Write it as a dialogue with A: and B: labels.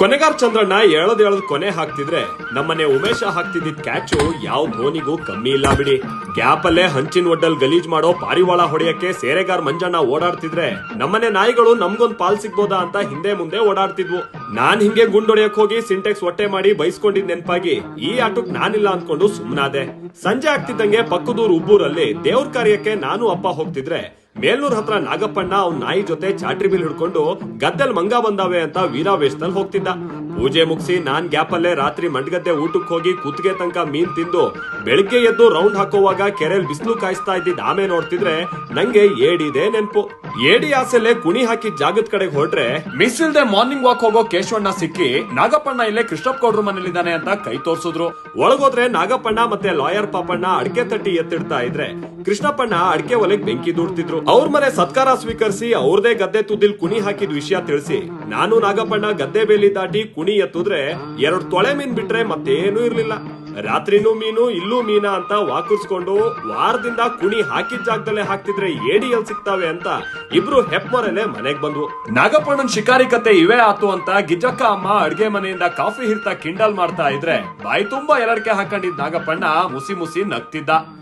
A: ಕೊನೆಗಾರ್ ಚಂದ್ರಣ್ಣ ಹೇಳದ್ ಕೊನೆ ಹಾಕ್ತಿದ್ರೆ ನಮ್ಮನೆ ಉಮೇಶ ಹಾಕ್ತಿದ್ದಿದ್ ಕ್ಯಾಚು ಯಾವ ಧೋನಿಗೂ ಕಮ್ಮಿ ಇಲ್ಲ ಬಿಡಿ. ಗ್ಯಾಪ್ ಅಲ್ಲೇ ಹಂಚಿನ ಒಡ್ಡಲ್ ಗಲೀಜ್ ಮಾಡೋ ಪಾರಿವಾಳ ಹೊಡೆಯಕ್ಕೆ ಸೇರೆಗಾರ್ ಮಂಜಣ್ಣ ಓಡಾಡ್ತಿದ್ರೆ ನಮ್ಮನೆ ನಾಯಿಗಳು ನಮ್ಗೊಂದ್ ಪಾಲ್ ಸಿಗ್ಬೋದಾ ಅಂತ ಹಿಂದೆ ಮುಂದೆ ಓಡಾಡ್ತಿದ್ವು. ನಾನ್ ಹಿಂಗೆ ಗುಂಡೊಡೆಯಕ್ ಹೋಗಿ ಸಿಂಟೆಕ್ಸ್ ಹೊಟ್ಟೆ ಮಾಡಿ ಬೈಸ್ಕೊಂಡಿದ್ ನೆನ್ಪಾಗಿ ಈ ಆಟಕ್ ನಾನಿಲ್ಲ ಅನ್ಕೊಂಡು ಸುಮ್ನಾದೆ. ಸಂಜೆ ಆಗ್ತಿದ್ದಂಗೆ ಪಕ್ಕದೂರ್ ಉಬ್ಬೂರಲ್ಲಿ ದೇವ್ರ ಕಾರ್ಯಕ್ಕೆ ನಾನು ಅಪ್ಪ ಹೋಗ್ತಿದ್ರೆ ಮೇಲ್ನೂರ್ ಹತ್ರ ನಾಗಪ್ಪಣ್ಣ ಅವ್ನ ನಾಯಿ ಜೊತೆ ಚಾಟ್ರಿ ಬಿಲ್ ಹಿಡ್ಕೊಂಡು ಗದ್ದೆಲ್ ಮಂಗ ಬಂದಾವೆ ಅಂತ ವೀರಾವೇಶದಲ್ಲಿ ಹೋಗ್ತಿದ್ದ. ಪೂಜೆ ಮುಗಿಸಿ ನಾನ್ ಗ್ಯಾಪ್ ಅಲ್ಲೇ ರಾತ್ರಿ ಮಂಡ್ಗದ್ದೆ ಊಟಕ್ಕೆ ಹೋಗಿ ಕುತ್ತಿಗೆ ತನಕ ಮೀನ್ ತಿಂದು ಬೆಳಿಗ್ಗೆ ಎದ್ದು ರೌಂಡ್ ಹಾಕೋವಾಗ ಕೆರೆಲ್ ಬಿಸಿಲು ಕಾಯಿಸ್ತಾ ಇದ್ದಿದ್ ಆಮೆ ನೋಡ್ತಿದ್ರೆ ನಂಗೆ ಏಡಿದೆ ನೆನ್ಪು. ಏಡಿ ಆಸೆಲೆ ಕುಣಿ ಹಾಕಿದ್ ಜಾಗದ ಕಡೆಗೆ ಹೊರಟ್ರೆ ಮಿಸ್ ಇಲ್ದೆ ಮಾರ್ನಿಂಗ್ ವಾಕ್ ಹೋಗೋ ಕೇಶವಣ್ಣ ಸಿಕ್ಕಿ ನಾಗಪ್ಪಣ್ಣ ಇಲ್ಲೇ ಕೃಷ್ಣಪ್ಪ ಗೌಡ್ರು ಮನೇಲಿದ್ದಾನೆ ಅಂತ ಕೈ ತೋರ್ಸಿದ್ರು. ಒಳಗೋದ್ರೆ ನಾಗಪ್ಪಣ್ಣ ಮತ್ತೆ ಲಾಯರ್ ಪಾಪಣ್ಣ ಅಡಿಕೆ ತಟ್ಟಿ ಎತ್ತಿಡ್ತಾ ಇದ್ರೆ ಕೃಷ್ಣಪ್ಪಣ್ಣ ಅಡಿಕೆ ಒಲೆಗ್ ಬೆಂಕಿ ದೂಡ್ತಿದ್ರು. ಅವ್ರ ಮನೆ ಸತ್ಕಾರ ಸ್ವೀಕರಿಸಿ ಅವ್ರದೇ ಗದ್ದೆ ತುದಿಲ್ ಕುಣಿ ಹಾಕಿದ್ ವಿಷಯ ತಿಳಿಸಿ ನಾನು ನಾಗಪ್ಪಣ್ಣ ಗದ್ದೆ ಬೇಲಿ ದಾಟಿ ಕುಣಿ ಎತ್ತುದ್ರೆ 2 ತೊಳೆ ಮೀನ್ ಬಿಟ್ರೆ ಮತ್ತೇನೂ ಇರ್ಲಿಲ್ಲ. ರಾತ್ರಿನೂ ಮೀನು ಇಲ್ಲೂ ಮೀನಾ ಅಂತ ವಾಕರ್ಸ್ಕೊಂಡು ವಾರದಿಂದ ಕುಣಿ ಹಾಕಿದ ಜಾಗದಲ್ಲೇ ಹಾಕ್ತಿದ್ರೆ ಏಡಿ ಎಲ್ ಸಿಗ್ತಾವೆ ಅಂತ ಇಬ್ರು ಹೆಪ್ಮರಲ್ಲೇ ಮನೆಗ್ ಬಂದ್ವು. ನಾಗಪ್ಪಣ್ಣನ್ ಶಿಕಾರಿ ಕತೆ ಇವೇ ಆತು ಅಂತ ಗಿಜ್ಜಕ್ಕ ಅಮ್ಮ ಅಡ್ಗೆ ಮನೆಯಿಂದ ಕಾಫಿ ಹಿರ್ತಾ ಕಿಂಡಲ್ ಮಾಡ್ತಾ ಇದ್ರೆ ಬಾಯಿ ತುಂಬಾ ಎರಡ್ಕೆ ಹಾಕೊಂಡಿದ್ ನಾಗಪ್ಪಣ್ಣ ಮುಸಿ ಮುಸಿ ನಗ್ತಿದ್ದ.